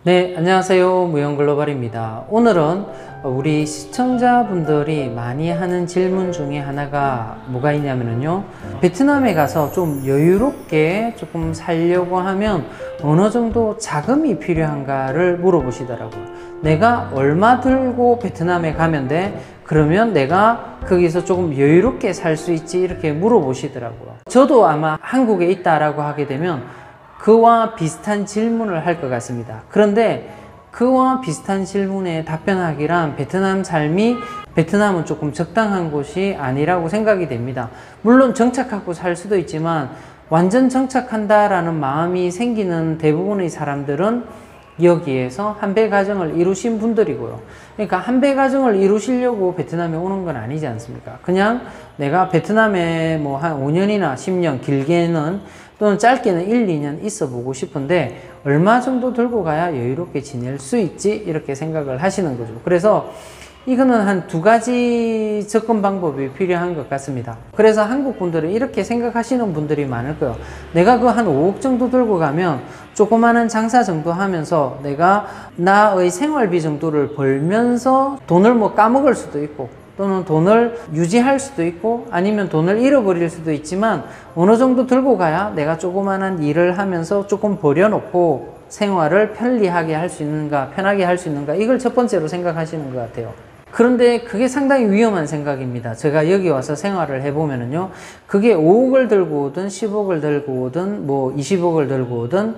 네, 안녕하세요. 무형글로벌입니다. 오늘은 우리 시청자분들이 많이 하는 질문 중에 하나가 뭐가 있냐면요, 베트남에 가서 좀 여유롭게 조금 살려고 하면 어느 정도 자금이 필요한가를 물어보시더라고요. 내가 얼마 들고 베트남에 가면 돼? 그러면 내가 거기서 조금 여유롭게 살 수 있지? 이렇게 물어보시더라고요. 저도 아마 한국에 있다라고 하게 되면 그와 비슷한 질문을 할 것 같습니다. 그런데 그와 비슷한 질문에 답변하기란 베트남 삶이, 베트남은 조금 적당한 곳이 아니라고 생각이 됩니다. 물론 정착하고 살 수도 있지만 완전 정착한다라는 마음이 생기는 대부분의 사람들은 여기에서 한배 가정을 이루신 분들이고요. 그러니까 한배 가정을 이루시려고 베트남에 오는 건 아니지 않습니까? 그냥 내가 베트남에 뭐 한 5년이나 10년, 길게는 또는 짧게는 1, 2년 있어 보고 싶은데 얼마 정도 들고 가야 여유롭게 지낼 수 있지? 이렇게 생각을 하시는 거죠. 그래서 이거는 한 두 가지 접근 방법이 필요한 것 같습니다. 그래서 한국 분들은 이렇게 생각하시는 분들이 많을 거예요. 내가 그 한 5억 정도 들고 가면 조그마한 장사 정도 하면서 내가 나의 생활비 정도를 벌면서 돈을 뭐 까먹을 수도 있고 또는 돈을 유지할 수도 있고 아니면 돈을 잃어버릴 수도 있지만 어느 정도 들고 가야 내가 조그마한 일을 하면서 조금 버려놓고 생활을 편리하게 할 수 있는가, 편하게 할 수 있는가, 이걸 첫 번째로 생각하시는 것 같아요. 그런데 그게 상당히 위험한 생각입니다. 제가 여기 와서 생활을 해보면은요, 그게 5억을 들고 오든 10억을 들고 오든 뭐 20억을 들고 오든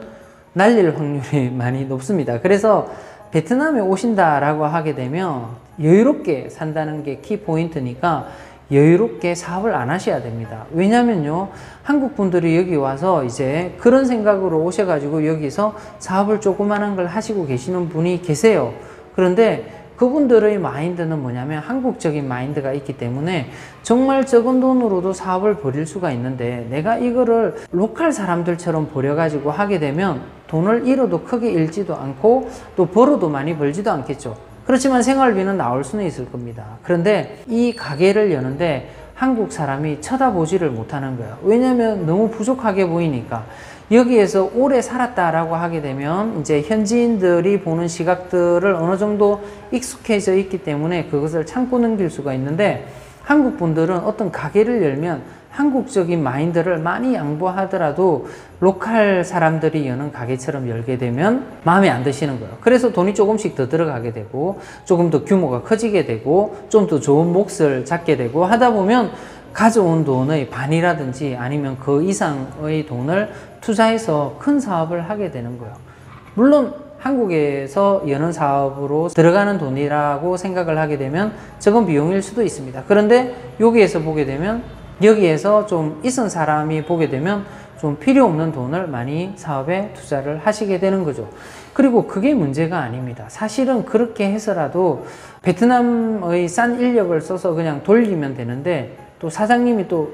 날릴 확률이 많이 높습니다. 그래서 베트남에 오신다라고 하게 되면 여유롭게 산다는 게 키포인트니까 여유롭게 사업을 안 하셔야 됩니다. 왜냐면요, 한국 분들이 여기 와서 이제 그런 생각으로 오셔가지고 여기서 사업을 조그만한 걸 하시고 계시는 분이 계세요. 그런데 그분들의 마인드는 뭐냐면 한국적인 마인드가 있기 때문에 정말 적은 돈으로도 사업을 벌일 수가 있는데 내가 이거를 로컬 사람들처럼 벌여가지고 하게 되면 돈을 잃어도 크게 잃지도 않고 또 벌어도 많이 벌지도 않겠죠. 그렇지만 생활비는 나올 수는 있을 겁니다. 그런데 이 가게를 여는데 한국 사람이 쳐다보지를 못하는 거예요. 왜냐면 너무 부족하게 보이니까. 여기에서 오래 살았다라고 하게 되면 이제 현지인들이 보는 시각들을 어느 정도 익숙해져 있기 때문에 그것을 참고 넘길 수가 있는데, 한국 분들은 어떤 가게를 열면 한국적인 마인드를 많이 양보하더라도 로컬 사람들이 여는 가게처럼 열게 되면 마음에 안 드시는 거예요. 그래서 돈이 조금씩 더 들어가게 되고 조금 더 규모가 커지게 되고 좀 더 좋은 몫을 잡게 되고 하다 보면 가져온 돈의 반이라든지 아니면 그 이상의 돈을 투자해서 큰 사업을 하게 되는 거예요. 물론 한국에서 여는 사업으로 들어가는 돈이라고 생각을 하게 되면 적은 비용일 수도 있습니다. 그런데 여기에서 보게 되면, 여기에서 좀 있은 사람이 보게 되면 좀 필요 없는 돈을 많이 사업에 투자를 하시게 되는 거죠. 그리고 그게 문제가 아닙니다. 사실은 그렇게 해서라도 베트남의 싼 인력을 써서 그냥 돌리면 되는데, 또 사장님이 또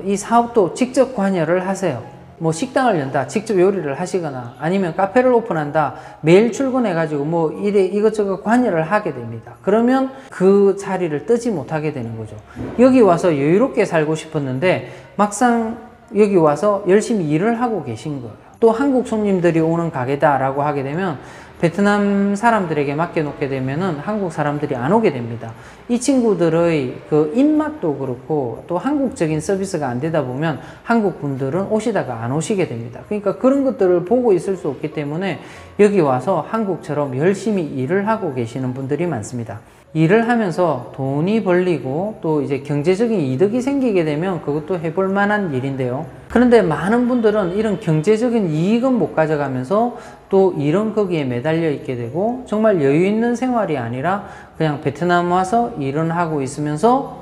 이 사업도 직접 관여를 하세요. 뭐 식당을 연다, 직접 요리를 하시거나 아니면 카페를 오픈한다, 매일 출근해 가지고 뭐 이래 이것저것 관여를 하게 됩니다. 그러면 그 자리를 뜨지 못하게 되는 거죠. 여기 와서 여유롭게 살고 싶었는데 막상 여기 와서 열심히 일을 하고 계신 거예요. 또 한국 손님들이 오는 가게다라고 하게 되면 베트남 사람들에게 맡겨놓게 되면은 한국 사람들이 안 오게 됩니다. 이 친구들의 그 입맛도 그렇고 또 한국적인 서비스가 안 되다 보면 한국 분들은 오시다가 안 오시게 됩니다. 그러니까 그런 것들을 보고 있을 수 없기 때문에 여기 와서 한국처럼 열심히 일을 하고 계시는 분들이 많습니다. 일을 하면서 돈이 벌리고 또 이제 경제적인 이득이 생기게 되면 그것도 해볼 만한 일인데요. 그런데 많은 분들은 이런 경제적인 이익은 못 가져가면서 또 일은 거기에 매달려 있게 되고 정말 여유 있는 생활이 아니라 그냥 베트남 와서 일은 하고 있으면서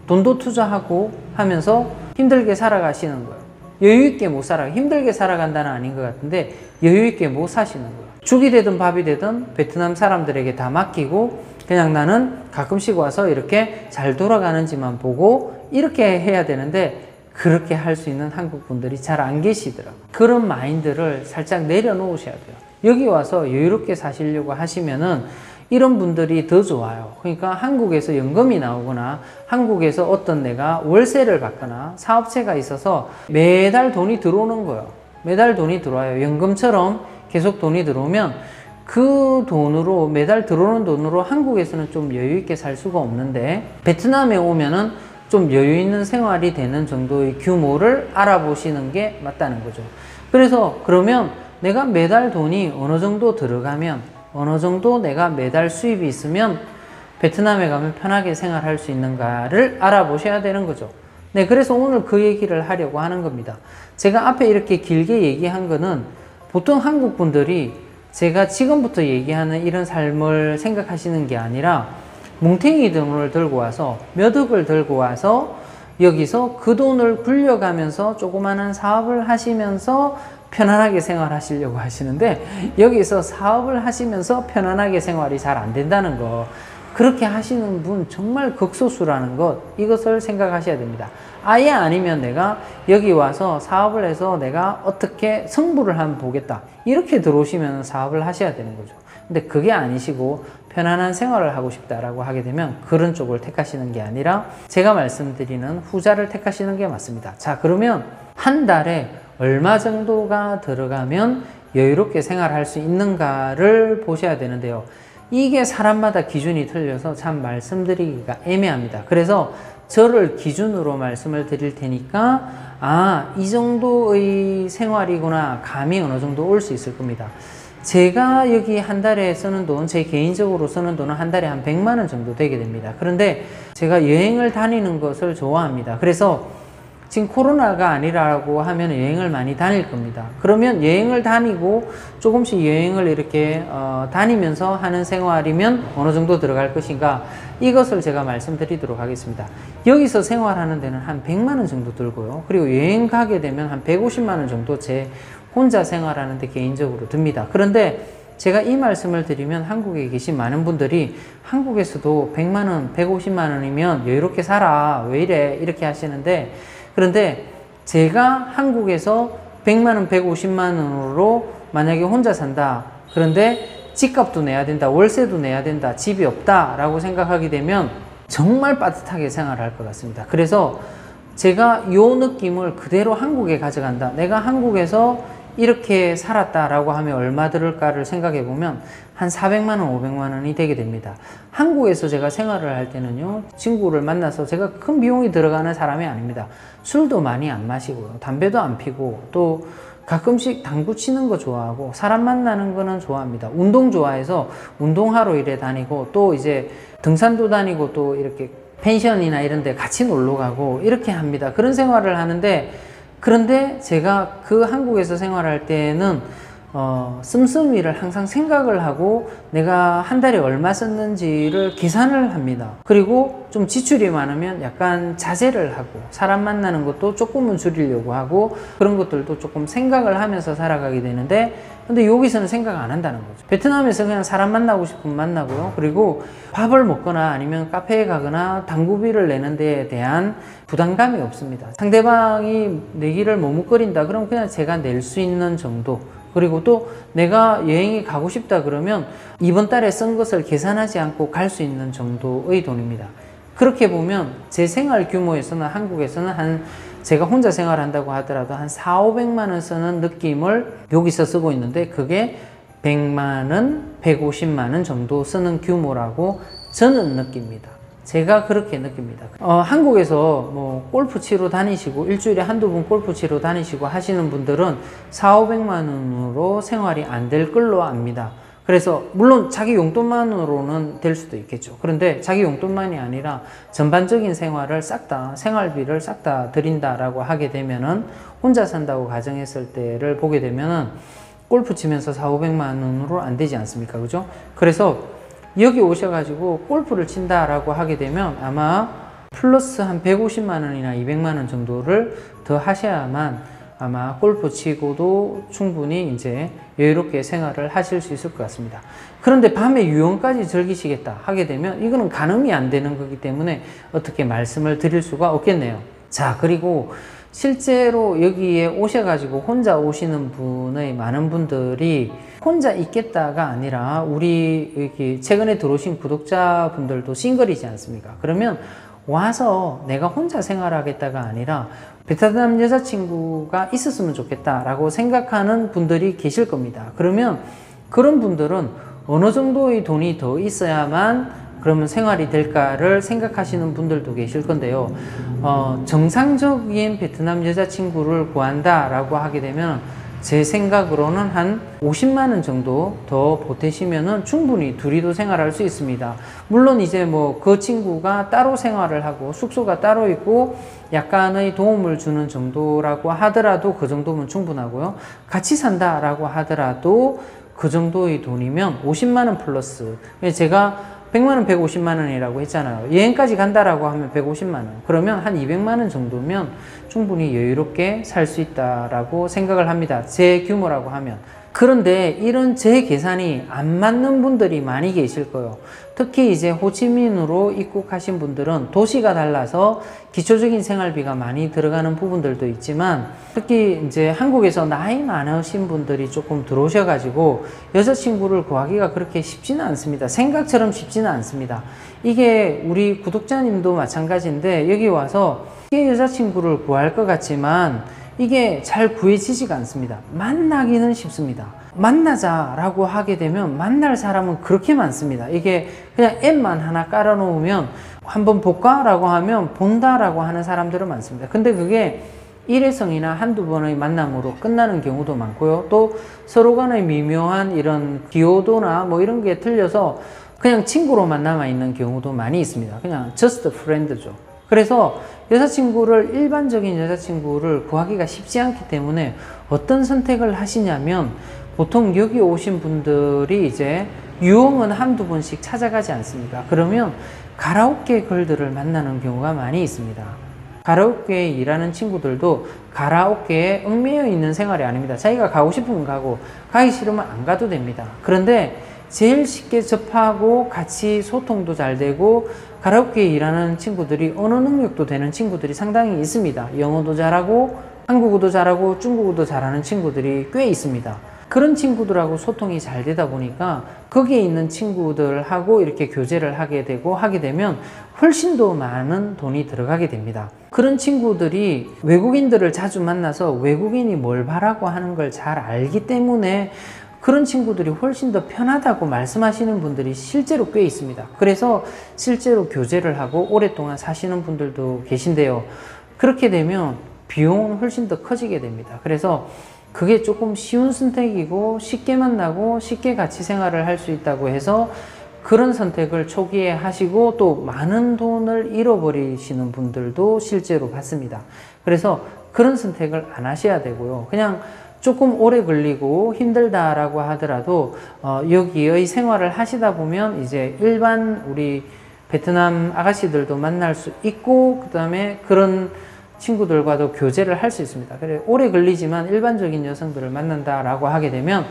돈도 투자하고 하면서 힘들게 살아가시는 거예요. 여유 있게 못 살아, 힘들게 살아간다는 아닌 것 같은데 여유 있게 못 사시는 거예요. 죽이 되든 밥이 되든 베트남 사람들에게 다 맡기고 그냥 나는 가끔씩 와서 이렇게 잘 돌아가는지만 보고 이렇게 해야 되는데 그렇게 할 수 있는 한국 분들이 잘 안 계시더라고요. 그런 마인드를 살짝 내려놓으셔야 돼요. 여기 와서 여유롭게 사시려고 하시면은 이런 분들이 더 좋아요. 그러니까 한국에서 연금이 나오거나 한국에서 어떤 내가 월세를 받거나 사업체가 있어서 매달 돈이 들어오는 거예요. 매달 돈이 들어와요. 연금처럼 계속 돈이 들어오면 그 돈으로 매달 들어오는 돈으로 한국에서는 좀 여유 있게 살 수가 없는데 베트남에 오면은 좀 여유 있는 생활이 되는 정도의 규모를 알아보시는 게 맞다는 거죠. 그래서 그러면 내가 매달 돈이 어느 정도 들어가면 어느 정도 내가 매달 수입이 있으면 베트남에 가면 편하게 생활할 수 있는가를 알아보셔야 되는 거죠. 네, 그래서 오늘 그 얘기를 하려고 하는 겁니다. 제가 앞에 이렇게 길게 얘기한 거는 보통 한국 분들이 제가 지금부터 얘기하는 이런 삶을 생각하시는 게 아니라 뭉탱이 돈을 들고 와서 몇 억을 들고 와서 여기서 그 돈을 굴려가면서 조그마한 사업을 하시면서 편안하게 생활하시려고 하시는데 여기서 사업을 하시면서 편안하게 생활이 잘 안 된다는 거, 그렇게 하시는 분 정말 극소수라는 것, 이것을 생각하셔야 됩니다. 아예 아니면 내가 여기 와서 사업을 해서 내가 어떻게 성부를 한번 보겠다 이렇게 들어오시면 사업을 하셔야 되는 거죠. 근데 그게 아니시고 편안한 생활을 하고 싶다라고 하게 되면 그런 쪽을 택하시는 게 아니라 제가 말씀드리는 후자를 택하시는 게 맞습니다. 자, 그러면 한 달에 얼마 정도가 들어가면 여유롭게 생활할 수 있는가를 보셔야 되는데요. 이게 사람마다 기준이 틀려서 참 말씀드리기가 애매합니다. 그래서 저를 기준으로 말씀을 드릴 테니까 이 정도의 생활이구나 감이 어느 정도 올 수 있을 겁니다. 제가 여기 한 달에 쓰는 돈, 제 개인적으로 쓰는 돈은 한 달에 한 100만 원 정도 되게 됩니다. 그런데 제가 여행을 다니는 것을 좋아합니다. 그래서 지금 코로나가 아니라고 하면 여행을 많이 다닐 겁니다. 그러면 여행을 다니고 조금씩 여행을 이렇게 다니면서 하는 생활이면 어느 정도 들어갈 것인가, 이것을 제가 말씀드리도록 하겠습니다. 여기서 생활하는 데는 한 100만 원 정도 들고요. 그리고 여행 가게 되면 한 150만 원 정도 제 혼자 생활하는 데 개인적으로 듭니다. 그런데 제가 이 말씀을 드리면 한국에 계신 많은 분들이 한국에서도 100만 원, 150만 원이면 여유롭게 살아, 왜 이래, 이렇게 하시는데, 그런데 제가 한국에서 100만 원, 150만 원으로 만약에 혼자 산다. 그런데 집값도 내야 된다. 월세도 내야 된다. 집이 없다. 라고 생각하게 되면 정말 빠듯하게 생활할 것 같습니다. 그래서 제가 이 느낌을 그대로 한국에 가져간다. 내가 한국에서 이렇게 살았다라고 하면 얼마 들을까를 생각해 보면 한 400만 원, 500만 원이 되게 됩니다. 한국에서 제가 생활을 할 때는요, 친구를 만나서 제가 큰 비용이 들어가는 사람이 아닙니다. 술도 많이 안 마시고요, 담배도 안 피고, 또 가끔씩 당구 치는 거 좋아하고, 사람 만나는 거는 좋아합니다. 운동 좋아해서 운동하러 이래 다니고, 또 이제 등산도 다니고, 또 이렇게 펜션이나 이런 데 같이 놀러 가고 이렇게 합니다. 그런 생활을 하는데, 그런데 제가 그 한국에서 생활할 때는 씀씀이를 항상 생각을 하고 내가 한 달에 얼마 썼는지를 계산을 합니다. 그리고 좀 지출이 많으면 약간 자제를 하고, 사람 만나는 것도 조금은 줄이려고 하고, 그런 것들도 조금 생각을 하면서 살아가게 되는데, 근데 여기서는 생각 안 한다는 거죠. 베트남에서 그냥 사람 만나고 싶으면 만나고요. 그리고 밥을 먹거나 아니면 카페에 가거나 당구비를 내는 데에 대한 부담감이 없습니다. 상대방이 내기를 머뭇거린다 그럼 그냥 제가 낼 수 있는 정도, 그리고 또 내가 여행에 가고 싶다 그러면 이번 달에 쓴 것을 계산하지 않고 갈 수 있는 정도의 돈입니다. 그렇게 보면 제 생활 규모에서는 한국에서는 제가 혼자 생활한다고 하더라도 한 4, 500만 원 쓰는 느낌을 여기서 쓰고 있는데, 그게 100만 원, 150만 원 정도 쓰는 규모라고 저는 느낍니다. 제가 그렇게 느낍니다. 한국에서 뭐 골프 치러 다니시고 일주일에 한두 번 골프 치러 다니시고 하시는 분들은 4, 500만 원으로 생활이 안 될 걸로 압니다. 그래서 물론 자기 용돈만으로는 될 수도 있겠죠. 그런데 자기 용돈만이 아니라 전반적인 생활을 싹 다, 생활비를 싹 다 드린다라고 하게 되면은, 혼자 산다고 가정했을 때를 보게 되면은 골프 치면서 4, 500만 원으로 안 되지 않습니까? 그죠? 그래서 여기 오셔가지고 골프를 친다라고 하게 되면 아마 플러스 한 150만 원이나 200만 원 정도를 더 하셔야만 아마 골프 치고도 충분히 이제 여유롭게 생활을 하실 수 있을 것 같습니다. 그런데 밤에 유흥까지 즐기시겠다 하게 되면 이거는 가늠이 안 되는 거기 때문에 어떻게 말씀을 드릴 수가 없겠네요. 자, 그리고 실제로 여기에 오셔가지고 혼자 오시는 분의 많은 분들이 혼자 있겠다가 아니라, 우리 여기 최근에 들어오신 구독자분들도 싱글이지 않습니까? 그러면 와서 내가 혼자 생활하겠다가 아니라 베트남 여자친구가 있었으면 좋겠다라고 생각하는 분들이 계실 겁니다. 그러면 그런 분들은 어느 정도의 돈이 더 있어야만 그러면 생활이 될까를 생각하시는 분들도 계실 건데요. 정상적인 베트남 여자친구를 구한다라고 하게 되면 제 생각으로는 한 50만 원 정도 더 보태시면은 충분히 둘이도 생활할 수 있습니다. 물론 이제 뭐 그 친구가 따로 생활을 하고 숙소가 따로 있고 약간의 도움을 주는 정도라고 하더라도 그 정도면 충분하고요. 같이 산다라고 하더라도 그 정도의 돈이면 50만 원 플러스. 제가 100만 원, 150만 원이라고 했잖아요. 여행까지 간다라고 하면 150만 원. 그러면 한 200만 원 정도면 충분히 여유롭게 살 수 있다라고 생각을 합니다. 제 규모라고 하면. 그런데 이런 제 계산이 안 맞는 분들이 많이 계실 거예요. 특히 이제 호치민으로 입국하신 분들은 도시가 달라서 기초적인 생활비가 많이 들어가는 부분들도 있지만 특히 이제 한국에서 나이 많으신 분들이 조금 들어오셔가지고 여자친구를 구하기가 그렇게 쉽지는 않습니다. 생각처럼 쉽지는 않습니다. 이게 우리 구독자님도 마찬가지인데 여기 와서 여자친구를 구할 것 같지만 이게 잘 구해지지가 않습니다. 만나기는 쉽습니다. 만나자라고 하게 되면 만날 사람은 그렇게 많습니다. 이게 그냥 앱만 하나 깔아놓으면 한번 볼까? 라고 하면 본다라고 하는 사람들은 많습니다. 근데 그게 일회성이나 한두 번의 만남으로 끝나는 경우도 많고요. 또 서로 간의 미묘한 이런 기여도나 뭐 이런 게 틀려서 그냥 친구로만 남아있는 경우도 많이 있습니다. 그냥 just friend죠. 그래서 여자친구를 일반적인 여자친구를 구하기가 쉽지 않기 때문에 어떤 선택을 하시냐면 보통 여기 오신 분들이 이제 유흥은 한두 번씩 찾아가지 않습니까? 그러면 가라오케 걸들을 만나는 경우가 많이 있습니다. 가라오케에 일하는 친구들도 가라오케에 얽매여 있는 생활이 아닙니다. 자기가 가고 싶으면 가고 가기 싫으면 안 가도 됩니다. 그런데 제일 쉽게 접하고 같이 소통도 잘 되고 가라오케에 일하는 친구들이 언어 능력도 되는 친구들이 상당히 있습니다. 영어도 잘하고 한국어도 잘하고 중국어도 잘하는 친구들이 꽤 있습니다. 그런 친구들하고 소통이 잘 되다 보니까 거기에 있는 친구들하고 이렇게 교제를 하게 되고 하게 되면 훨씬 더 많은 돈이 들어가게 됩니다. 그런 친구들이 외국인들을 자주 만나서 외국인이 뭘 바라고 하는 걸 잘 알기 때문에 그런 친구들이 훨씬 더 편하다고 말씀하시는 분들이 실제로 꽤 있습니다. 그래서 실제로 교제를 하고 오랫동안 사시는 분들도 계신데요. 그렇게 되면 비용은 훨씬 더 커지게 됩니다. 그래서 그게 조금 쉬운 선택이고 쉽게 만나고 쉽게 같이 생활을 할 수 있다고 해서 그런 선택을 초기에 하시고 또 많은 돈을 잃어버리시는 분들도 실제로 봤습니다. 그래서 그런 선택을 안 하셔야 되고요. 그냥 조금 오래 걸리고 힘들다라고 하더라도 여기의 생활을 하시다 보면 이제 일반 우리 베트남 아가씨들도 만날 수 있고 그 다음에 그런 친구들과도 교제를 할 수 있습니다. 그래 오래 걸리지만 일반적인 여성들을 만난다라고 하게 되면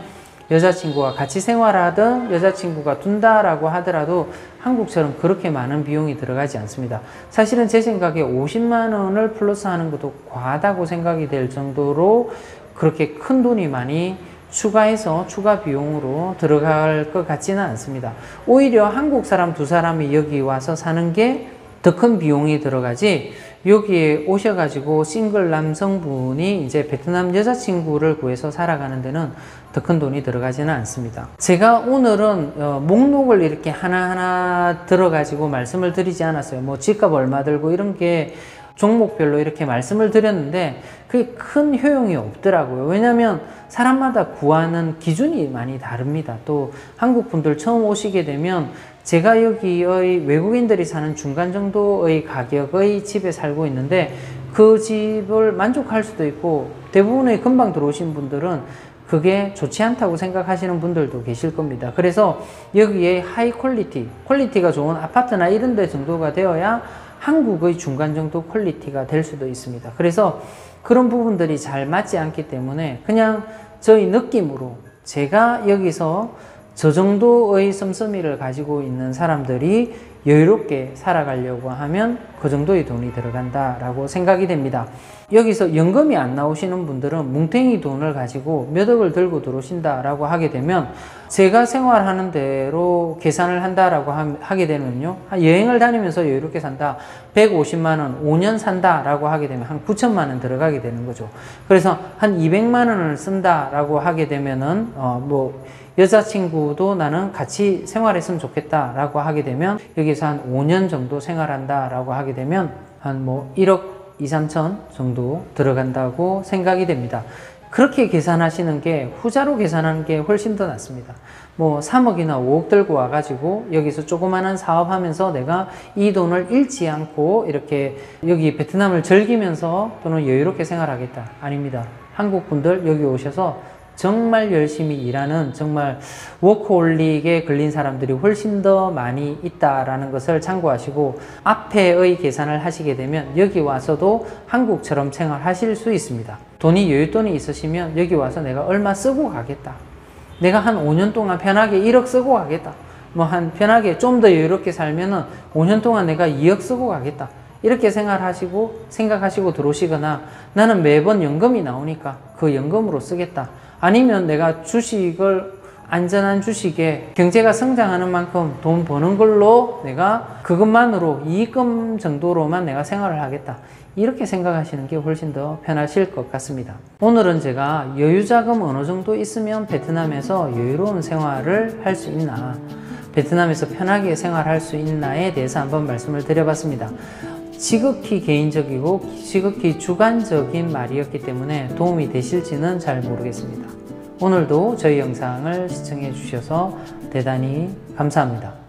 여자친구와 같이 생활하든 여자친구가 둔다라고 하더라도 한국처럼 그렇게 많은 비용이 들어가지 않습니다. 사실은 제 생각에 50만 원을 플러스하는 것도 과하다고 생각이 될 정도로 그렇게 큰 돈이 많이 추가해서 추가 비용으로 들어갈 것 같지는 않습니다. 오히려 한국 사람 두 사람이 여기 와서 사는 게 더 큰 비용이 들어가지 여기에 오셔가지고 싱글 남성분이 이제 베트남 여자친구를 구해서 살아가는 데는 더 큰 돈이 들어가지는 않습니다. 제가 오늘은 목록을 이렇게 하나하나 들어가지고 말씀을 드리지 않았어요. 뭐 집값 얼마 들고 이런 게 종목별로 이렇게 말씀을 드렸는데 그게 큰 효용이 없더라고요. 왜냐하면 사람마다 구하는 기준이 많이 다릅니다. 또 한국 분들 처음 오시게 되면 제가 여기의 외국인들이 사는 중간 정도의 가격의 집에 살고 있는데 그 집을 만족할 수도 있고 대부분의 금방 들어오신 분들은 그게 좋지 않다고 생각하시는 분들도 계실 겁니다. 그래서 여기에 하이 퀄리티가 좋은 아파트나 이런 데 정도가 되어야 한국의 중간 정도 퀄리티가 될 수도 있습니다. 그래서 그런 부분들이 잘 맞지 않기 때문에 그냥 저희 느낌으로 제가 여기서 저 정도의 씀씀이를 가지고 있는 사람들이 여유롭게 살아가려고 하면 그 정도의 돈이 들어간다라고 생각이 됩니다. 여기서 연금이 안 나오시는 분들은 뭉탱이 돈을 가지고 몇 억을 들고 들어오신다라고 하게 되면 제가 생활하는 대로 계산을 한다라고 하게 되면요. 여행을 다니면서 여유롭게 산다. 150만 원 5년 산다라고 하게 되면 한 9천만 원 들어가게 되는 거죠. 그래서 한 200만 원을 쓴다라고 하게 되면은 뭐 여자친구도 나는 같이 생활했으면 좋겠다라고 하게 되면 여기서 한 5년 정도 생활한다라고 하게 되면 한 뭐 1억 2, 3천 정도 들어간다고 생각이 됩니다. 그렇게 계산하시는 게 후자로 계산하는 게 훨씬 더 낫습니다. 뭐 3억이나 5억 들고 와가지고 여기서 조그마한 사업하면서 내가 이 돈을 잃지 않고 이렇게 여기 베트남을 즐기면서 또는 여유롭게 생활하겠다. 아닙니다. 한국 분들 여기 오셔서 정말 열심히 일하는 정말 워커홀릭에 걸린 사람들이 훨씬 더 많이 있다라는 것을 참고하시고 앞에의 계산을 하시게 되면 여기 와서도 한국처럼 생활하실 수 있습니다. 돈이 여윳돈이 있으시면 여기 와서 내가 얼마 쓰고 가겠다. 내가 한 5년 동안 편하게 1억 쓰고 가겠다. 뭐 한 편하게 좀 더 여유롭게 살면은 5년 동안 내가 2억 쓰고 가겠다. 이렇게 생각하시고 들어오시거나 나는 매번 연금이 나오니까 그 연금으로 쓰겠다. 아니면 내가 주식을 안전한 주식에 경제가 성장하는 만큼 돈 버는 걸로 내가 그것만으로 이익금 정도로만 내가 생활을 하겠다. 이렇게 생각하시는 게 훨씬 더 편하실 것 같습니다. 오늘은 제가 여유자금 어느 정도 있으면 베트남에서 여유로운 생활을 할 수 있나, 베트남에서 편하게 생활할 수 있나에 대해서 한번 말씀을 드려봤습니다. 지극히 개인적이고 지극히 주관적인 말이었기 때문에 도움이 되실지는 잘 모르겠습니다. 오늘도 저희 영상을 시청해 주셔서 대단히 감사합니다.